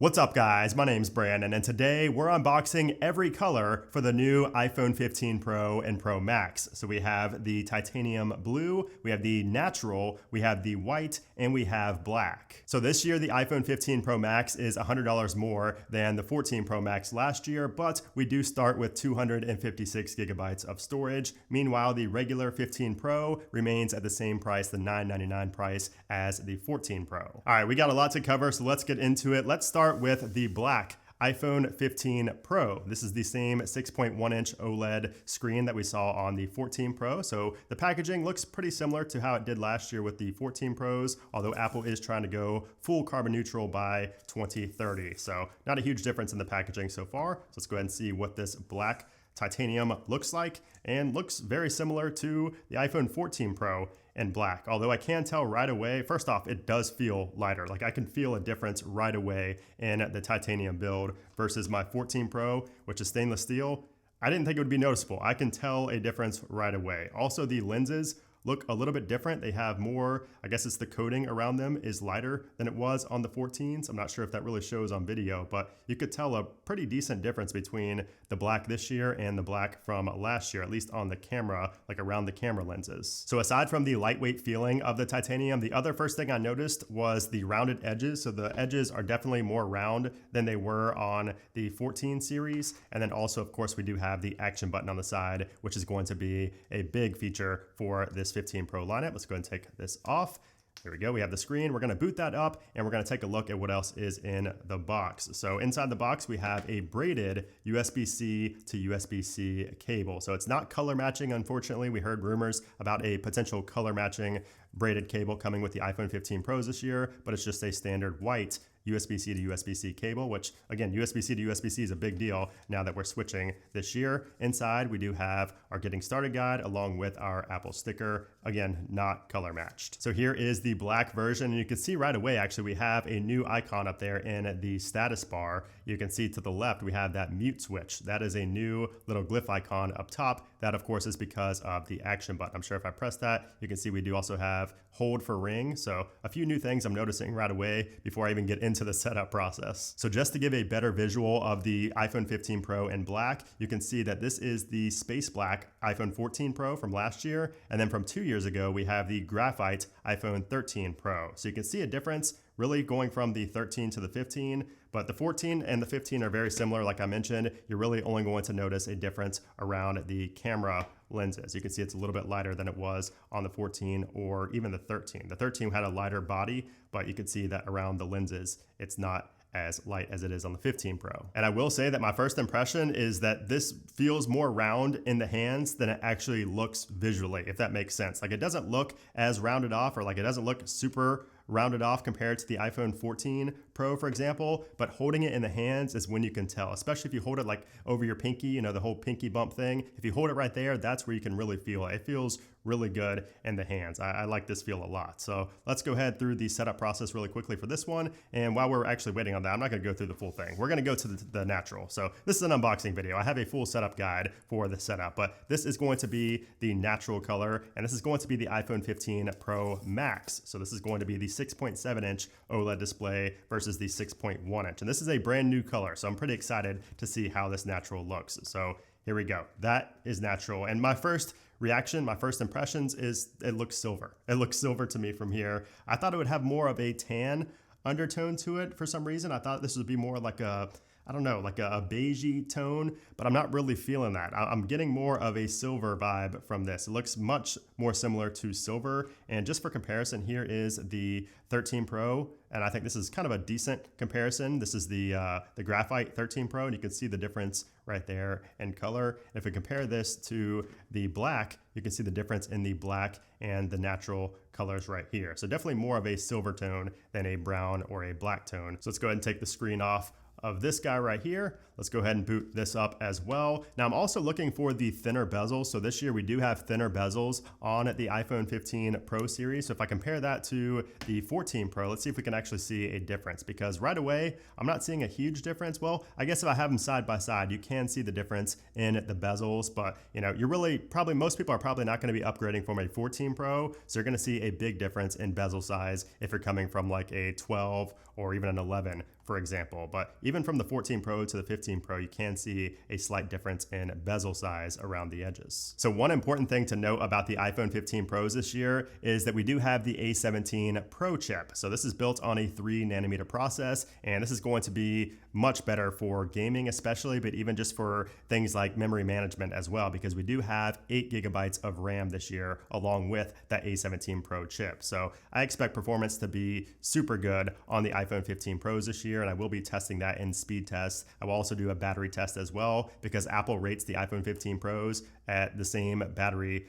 What's up guys, my name's Brandon and today we're unboxing every color for the new iPhone 15 Pro and Pro Max. So we have the titanium blue, we have the natural, we have the white, and we have black. So this year the iPhone 15 Pro Max is $100 more than the 14 Pro Max last year, but we do start with 256 gigabytes of storage. Meanwhile, the regular 15 Pro remains at the same price, the $999 price as the 14 Pro. All right, we got a lot to cover, so let's get into it. Let's start with the black iPhone 15 Pro. This is the same 6.1-inch OLED screen that we saw on the 14 Pro. So the packaging looks pretty similar to how it did last year with the 14 Pros, although Apple is trying to go full carbon neutral by 2030. So not a huge difference in the packaging so far. So let's go ahead and see what this black titanium looks like, and looks very similar to the iPhone 14 Pro in black. Although I can tell right away, first off, it does feel lighter. Like I can feel a difference right away in the titanium build versus my 14 Pro, which is stainless steel. I didn't think it would be noticeable. I can tell a difference right away. Also, the lenses look a little bit different. They have more, I guess it's the coating around them is lighter than it was on the 14s. I'm not sure if that really shows on video, but you could tell a pretty decent difference between the black this year and the black from last year, at least on the camera, like around the camera lenses. So aside from the lightweight feeling of the titanium, the other first thing I noticed was the rounded edges. So the edges are definitely more round than they were on the 14 series. And then also, of course, we do have the action button on the side, which is going to be a big feature for this 15 Pro lineup. Let's go ahead and take this off. Here we go, we have the screen. We're gonna boot that up and we're gonna take a look at what else is in the box. So inside the box, we have a braided USB-C to USB-C cable. So it's not color matching, unfortunately. We heard rumors about a potential color matching braided cable coming with the iPhone 15 Pros this year, but it's just a standard white USB-C to USB-C cable, which again, USB-C to USB-C is a big deal now that we're switching this year. Inside, we do have our getting started guide along with our Apple sticker, again, not color matched. So here is the black version, and you can see right away, actually, we have a new icon up there in the status bar. You can see to the left, we have that mute switch. That is a new little glyph icon up top. That, of course, is because of the action button. I'm sure if I press that, you can see we do also have hold for ring. So a few new things I'm noticing right away before I even get into the setup process. So just to give a better visual of the iPhone 15 Pro in black, you can see that this is the space black iPhone 14 Pro from last year. And then from 2 years ago, we have the graphite iPhone 13 Pro. So you can see a difference really going from the 13 to the 15, but the 14 and the 15 are very similar. Like I mentioned, you're really only going to notice a difference around the camera lenses. You can see it's a little bit lighter than it was on the 14 or even the 13. The 13 had a lighter body, but you can see that around the lenses, it's not as light as it is on the 15 Pro. And I will say that my first impression is that this feels more round in the hands than it actually looks visually, if that makes sense. Like it doesn't look as rounded off, or like it doesn't look super rounded off compared to the iPhone 14 Pro, for example, but holding it in the hands is when you can tell, especially if you hold it like over your pinky, you know, the whole pinky bump thing. If you hold it right there, that's where you can really feel it. It feels really good in the hands. I like this feel a lot. So let's go ahead through the setup process really quickly for this one. And while we're actually waiting on that, I'm not gonna go through the full thing. We're gonna go to the natural. So this is an unboxing video. I have a full setup guide for the setup, but this is going to be the natural color, and this is going to be the iPhone 15 Pro Max. So this is going to be the 6.7-inch OLED display versus the 6.1-inch. And this is a brand new color, so I'm pretty excited to see how this natural looks. So here we go. That is natural. And my first reaction, my first impressions is it looks silver. It looks silver to me from here. I thought it would have more of a tan undertone to it for some reason. I thought this would be more like a, I don't know, like a beigey tone, but I'm not really feeling that. I'm getting more of a silver vibe from this. It looks much more similar to silver. And just for comparison, here is the 13 Pro. And I think this is kind of a decent comparison. This is the graphite 13 Pro, and you can see the difference right there in color. If we compare this to the black, you can see the difference in the black and the natural colors right here. So definitely more of a silver tone than a brown or a black tone. So let's go ahead and take the screen off of this guy right here. Let's go ahead and boot this up as well. Now I'm also looking for the thinner bezels. So this year we do have thinner bezels on the iPhone 15 Pro series. So if I compare that to the 14 Pro, let's see if we can actually see a difference, because right away, I'm not seeing a huge difference. Well, I guess if I have them side by side, you can see the difference in the bezels, but you know, you're really probably, most people are probably not going to be upgrading from a 14 Pro. So you're going to see a big difference in bezel size if you're coming from like a 12 or even an 11 for example. But even from the 14 Pro to the 15 Pro, you can see a slight difference in bezel size around the edges. So one important thing to note about the iPhone 15 Pros this year is that we do have the A17 Pro chip. So this is built on a 3nm process, and this is going to be much better for gaming especially, but even just for things like memory management as well, because we do have 8 GB of RAM this year along with that A17 Pro chip. So I expect performance to be super good on the iPhone 15 Pros this year, and I will be testing that in speed tests. I will also do a battery test as well, because Apple rates the iPhone 15 Pros at the same battery,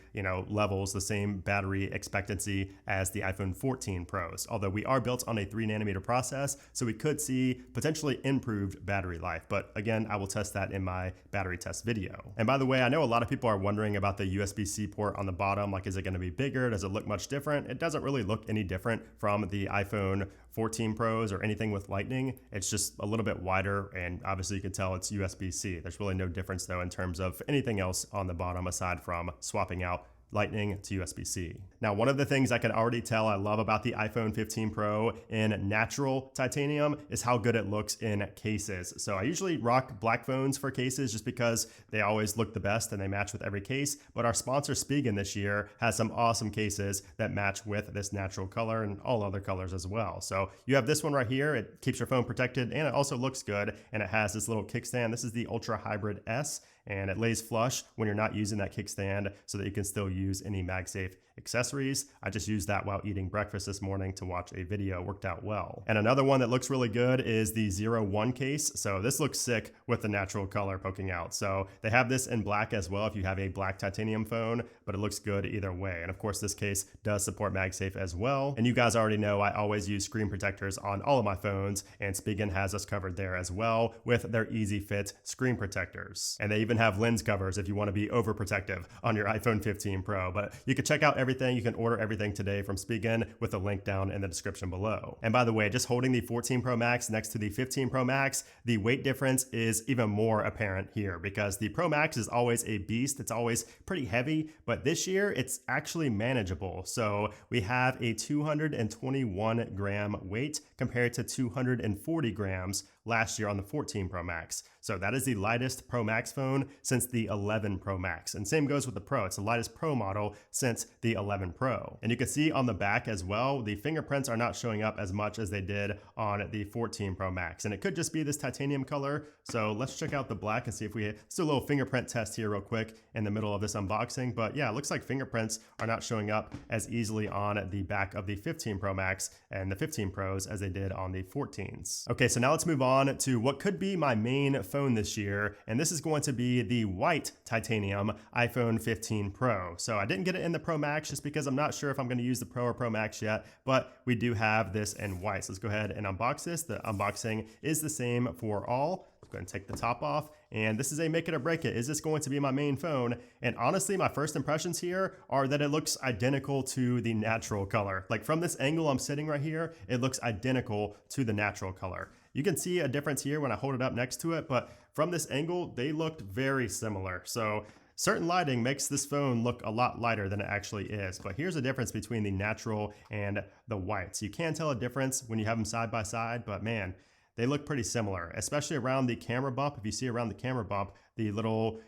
levels, the same battery expectancy as the iPhone 14 Pros. Although we are built on a 3nm process, so we could see potentially improved battery life. But again, I will test that in my battery test video. And by the way, I know a lot of people are wondering about the USB-C port on the bottom. Like, is it going to be bigger? Does it look much different? It doesn't really look any different from the iPhone 14 Pros or anything with Lightning. It's just a little bit wider, and obviously you can tell it's USB-C. There's really no difference though in terms of anything else on the bottom aside from swapping out Lightning to USB-C. Now, one of the things I can already tell I love about the iPhone 15 Pro in natural titanium is how good it looks in cases. So I usually rock black phones for cases just because they always look the best and they match with every case. But our sponsor Spigen this year has some awesome cases that match with this natural color and all other colors as well. So you have this one right here. It keeps your phone protected and it also looks good. And it has this little kickstand. This is the Ultra Hybrid S, and it lays flush when you're not using that kickstand so that you can still use any MagSafe accessories. I just used that while eating breakfast this morning to watch a video. Worked out well. And another one that looks really good is the 01 case. So this looks sick with the natural color poking out. So they have this in black as well if you have a black titanium phone, but it looks good either way. And of course, this case does support MagSafe as well. And you guys already know I always use screen protectors on all of my phones, and Spigen has us covered there as well with their easy fit screen protectors. And they even have lens covers if you want to be overprotective on your iPhone 15 Pro. But you can check out everything. You can order everything today from Spigen with a link down in the description below. And by the way, just holding the 14 Pro Max next to the 15 Pro Max, the weight difference is even more apparent here because the Pro Max is always a beast. It's always pretty heavy, but this year it's actually manageable. So we have a 221 gram weight compared to 240 grams last year on the 14 Pro Max. So that is the lightest Pro Max phone since the 11 Pro Max. And same goes with the Pro. It's the lightest Pro model since the 11 Pro. And you can see on the back as well, the fingerprints are not showing up as much as they did on the 14 Pro Max. And it could just be this titanium color. So let's check out the black and see if let's do a little fingerprint test here real quick in the middle of this unboxing. But yeah, it looks like fingerprints are not showing up as easily on the back of the 15 Pro Max and the 15 Pros as they did on the 14s. Okay, so now let's move on to what could be my main phone this year, and this is going to be the white titanium iPhone 15 Pro. So I didn't get it in the Pro Max just because I'm not sure if I'm going to use the Pro or Pro Max yet, but we do have this in white. So let's go ahead and unbox this. The unboxing is the same for all. Go ahead and take the top off, and this is a make it or break it. Is this going to be my main phone? And honestly, my first impressions here are that it looks identical to the natural color. Like from this angle I'm sitting right here, it looks identical to the natural color. You can see a difference here when I hold it up next to it, but from this angle, they looked very similar. So certain lighting makes this phone look a lot lighter than it actually is. But here's the difference between the natural and the white. So you can tell a difference when you have them side by side, but man, they look pretty similar, especially around the camera bump. If you see around the camera bump, the little,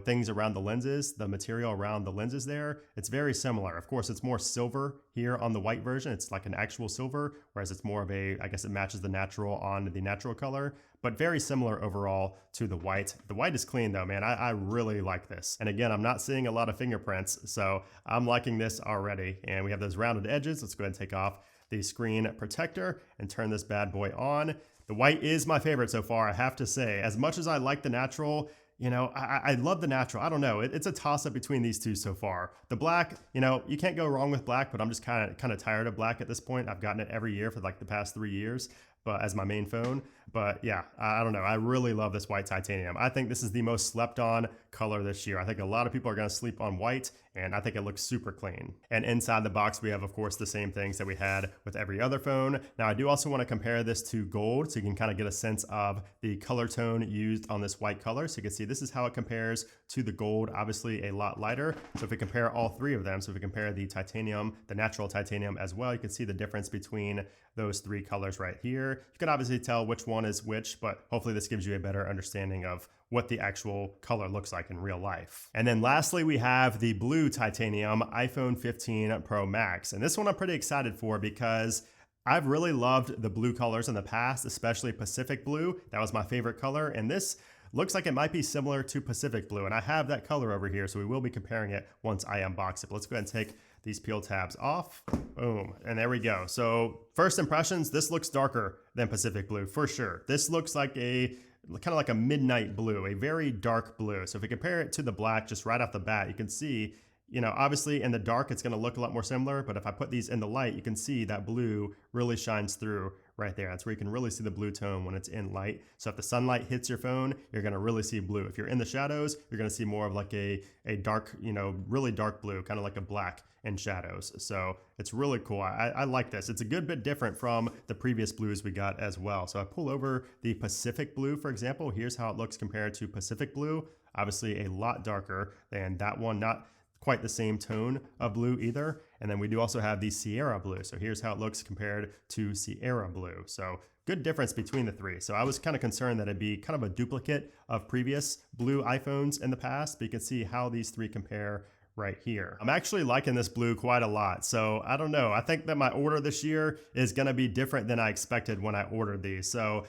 things around the lenses, the material around the lenses there, it's very similar. Of course, it's more silver here on the white version. It's like an actual silver, whereas it's more of I guess it matches the natural on the natural color, but very similar overall to the white. The white is clean though, man. I really like this. And again, I'm not seeing a lot of fingerprints, so I'm liking this already. And we have those rounded edges. Let's go ahead and take off the screen protector and turn this bad boy on. The white is my favorite so far, I have to say. As much as I like the natural, I love the natural. I don't know. It's a toss-up between these two so far. The black, you can't go wrong with black, but I'm just kind of tired of black at this point. I've gotten it every year for like the past 3 years, but as my main phone. But yeah, I don't know. I really love this white titanium. I think this is the most slept on color this year. I think a lot of people are going to sleep on white, and I think it looks super clean. And inside the box, we have, of course, the same things that we had with every other phone. Now, I do also want to compare this to gold, so you can kind of get a sense of the color tone used on this white color. So you can see this is how it compares to the gold, obviously a lot lighter. So if we compare all three of them, so if we compare the titanium, the natural titanium as well, you can see the difference between those three colors right here. You can obviously tell which one is which, but hopefully this gives you a better understanding of what the actual color looks like in real life. And then lastly, we have the blue titanium iPhone 15 Pro Max. And this one I'm pretty excited for because I've really loved the blue colors in the past, especially Pacific Blue. That was my favorite color. And this looks like it might be similar to Pacific Blue. And I have that color over here, so we will be comparing it once I unbox it. But let's go ahead and take these peel tabs off. Boom, and there we go. So first impressions, this looks darker than Pacific Blue for sure. This looks like a kind of like a midnight blue, a very dark blue. So if we compare it to the black just right off the bat, you can see, you know, obviously in the dark, it's going to look a lot more similar, but if I put these in the light, you can see that blue really shines through right there. That's where you can really see the blue tone when it's in light. So if the sunlight hits your phone, you're going to really see blue. If you're in the shadows, you're going to see more of like a dark, you know, really dark blue, kind of like a black in shadows. So it's really cool. I like this. It's a good bit different from the previous blues we got as well. So I pull over the Pacific Blue, for example. Here's how it looks compared to Pacific Blue. Obviously a lot darker than that one, not quite the same tone of blue either. And then we do also have the Sierra Blue. So here's how it looks compared to Sierra Blue. So good difference between the three. So I was kind of concerned that it'd be kind of a duplicate of previous blue iPhones in the past, but you can see how these three compare right here. I'm actually liking this blue quite a lot. So I don't know. I think that my order this year is going to be different than I expected when I ordered these. So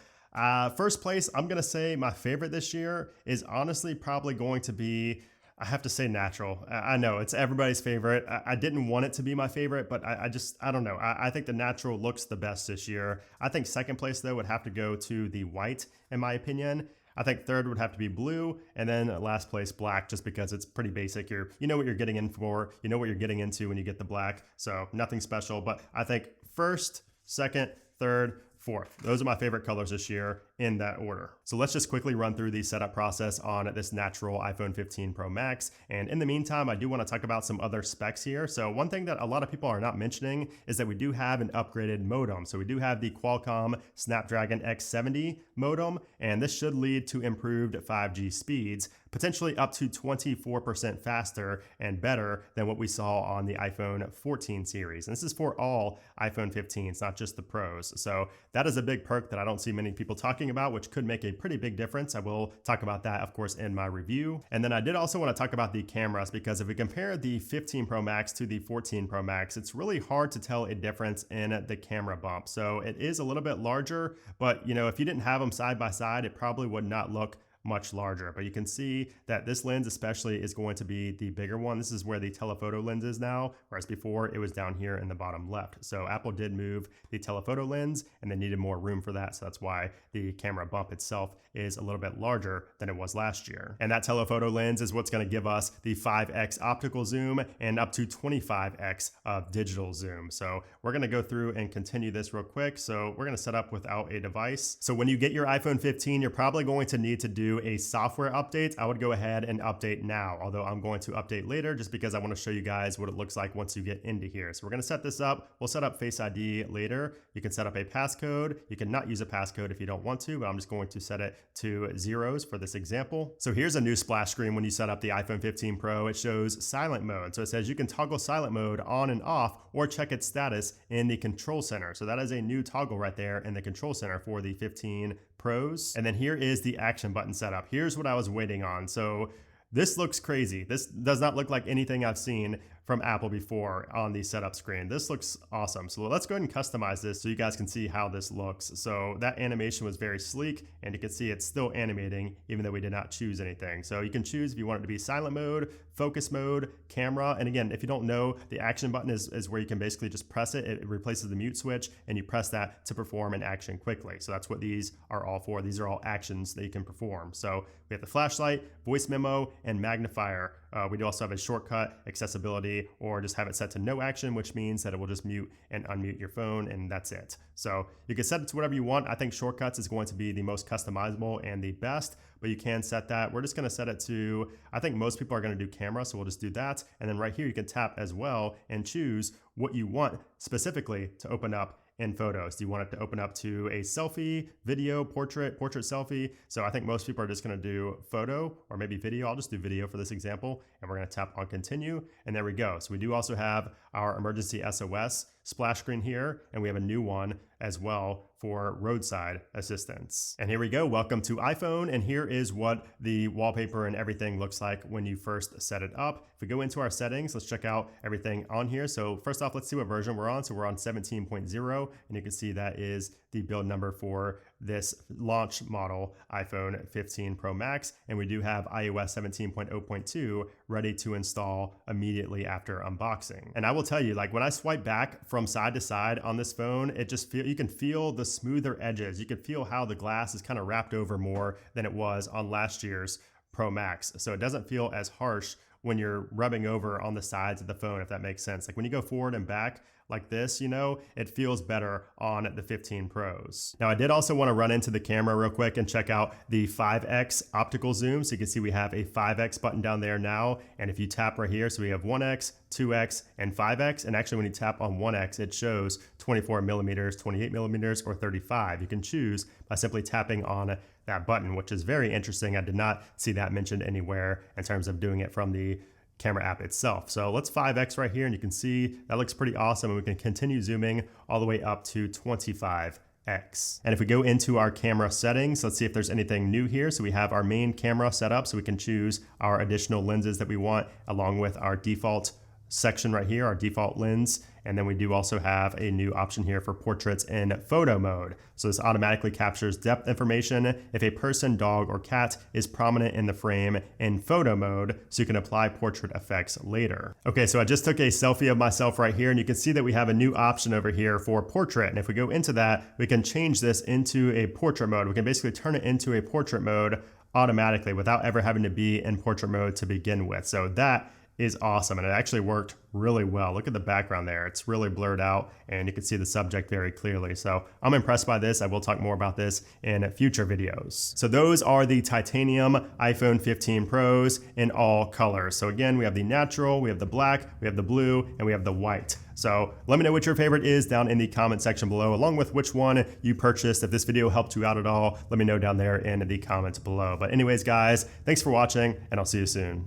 first place, I'm going to say my favorite this year is honestly probably going to be, I have to say natural. I know it's everybody's favorite. I didn't want it to be my favorite, but I don't know. I think the natural looks the best this year. I think second place though would have to go to the white in my opinion. I think third would have to be blue, and then last place black, just because it's pretty basic. You know what you're getting in for, you know what you're getting into when you get the black, so nothing special. But I think first, second, third, fourth. Those are my favorite colors this year in that order. So let's just quickly run through the setup process on this natural iPhone 15 Pro Max. And in the meantime, I do want to talk about some other specs here. So one thing that a lot of people are not mentioning is that we do have an upgraded modem. So we do have the Qualcomm Snapdragon X70 modem, and this should lead to improved 5G speeds, potentially up to 24% faster and better than what we saw on the iPhone 14 series. And this is for all iPhone 15s, not just the Pros. So that is a big perk that I don't see many people talking about, which could make a pretty big difference. I will talk about that, of course, in my review. And then I did also want to talk about the cameras, because if we compare the 15 Pro Max to the 14 Pro Max, it's really hard to tell a difference in the camera bump. So it is a little bit larger, but you know, if you didn't have them side by side, it probably would not look much larger. But you can see that this lens especially is going to be the bigger one. This is where the telephoto lens is now, whereas before it was down here in the bottom left. So Apple did move the telephoto lens and they needed more room for that. So that's why the camera bump itself is a little bit larger than it was last year. And that telephoto lens is what's going to give us the 5x optical zoom and up to 25x of digital zoom. So we're going to go through and continue this real quick. So we're going to set up without a device. So when you get your iPhone 15, you're probably going to need to do a software update. I would go ahead and update now, although I'm going to update later just because I want to show you guys what it looks like once you get into here. So we're going to set this up. We'll set up Face ID later. You can set up a passcode. You can not use a passcode if you don't want to, but I'm just going to set it to zeros for this example. So here's a new splash screen when you set up the iPhone 15 Pro. It shows silent mode. So it says you can toggle silent mode on and off or check its status in the control center. So that is a new toggle right there in the control center for the 15 Pros. And then here is the action button setup. Here's what I was waiting on. So this looks crazy. This does not look like anything I've seen from Apple before on the setup screen. This looks awesome. So let's go ahead and customize this so you guys can see how this looks. So that animation was very sleek, and you can see it's still animating even though we did not choose anything. So you can choose if you want it to be silent mode, focus mode, camera. And again, if you don't know, the action button is where you can basically just press it. It replaces the mute switch and you press that to perform an action quickly. So that's what these are all for. These are all actions that you can perform. So we have the flashlight, voice memo, and magnifier. We do also have a shortcut, accessibility, selfie, or just have it set to no action, which means that it will just mute and unmute your phone, and that's it. So you can set it to whatever you want. I think shortcuts is going to be the most customizable and the best, but you can set that. We're just going to set it to, I think most people are going to do camera, so we'll just do that. And then right here, you can tap as well and choose what you want specifically to open up in photos. Do you want it to open up to a selfie, video, portrait selfie? So I think most people are just going to do photo or maybe video. I'll just do video for this example, and we're going to tap on continue, and there we go. So we do also have our emergency SOS splash screen here, and we have a new one as well for roadside assistance. And here we go. Welcome to iPhone, and here is what the wallpaper and everything looks like when you first set it up. If we go into our settings, let's check out everything on here. So first off, let's see what version we're on. So we're on 17.0, and you can see that is the build number for this launch model iPhone 15 Pro Max, and we do have iOS 17.0.2 ready to install immediately after unboxing. And I will tell you, like when I swipe back from side to side on this phone, it just you can feel the smoother edges. You can feel how the glass is kind of wrapped over more than it was on last year's Pro Max. So it doesn't feel as harsh when you're rubbing over on the sides of the phone, if that makes sense. Like when you go forward and back like this, you know, it feels better on the 15 Pros. Now I did also want to run into the camera real quick and check out the 5X optical zoom. So you can see we have a 5X button down there now. And if you tap right here, so we have 1X, 2X, and 5X. And actually when you tap on 1X, it shows 24 millimeters, 28 millimeters, or 35. You can choose by simply tapping on that button, which is very interesting. I did not see that mentioned anywhere in terms of doing it from the camera app itself. So let's 5X right here, and you can see that looks pretty awesome, and we can continue zooming all the way up to 25X. And if we go into our camera settings, let's see if there's anything new here. So we have our main camera set up, so we can choose our additional lenses that we want along with our default section right here, our default lens. And then we do also have a new option here for portraits in photo mode. So this automatically captures depth information if a person, dog, or cat is prominent in the frame in photo mode, so you can apply portrait effects later. Okay, so I just took a selfie of myself right here, and you can see that we have a new option over here for portrait. And if we go into that, we can change this into a portrait mode. We can basically turn it into a portrait mode automatically without ever having to be in portrait mode to begin with. So that is awesome, and it actually worked really well. Look at the background there. It's really blurred out, and you can see the subject very clearly. So I'm impressed by this. I will talk more about this in future videos. So those are the titanium iPhone 15 Pros in all colors. So again, we have the natural, we have the black, we have the blue, and we have the white. So let me know what your favorite is down in the comment section below, along with which one you purchased. If this video helped you out at all, let me know down there in the comments below. But anyways, guys, thanks for watching, and I'll see you soon.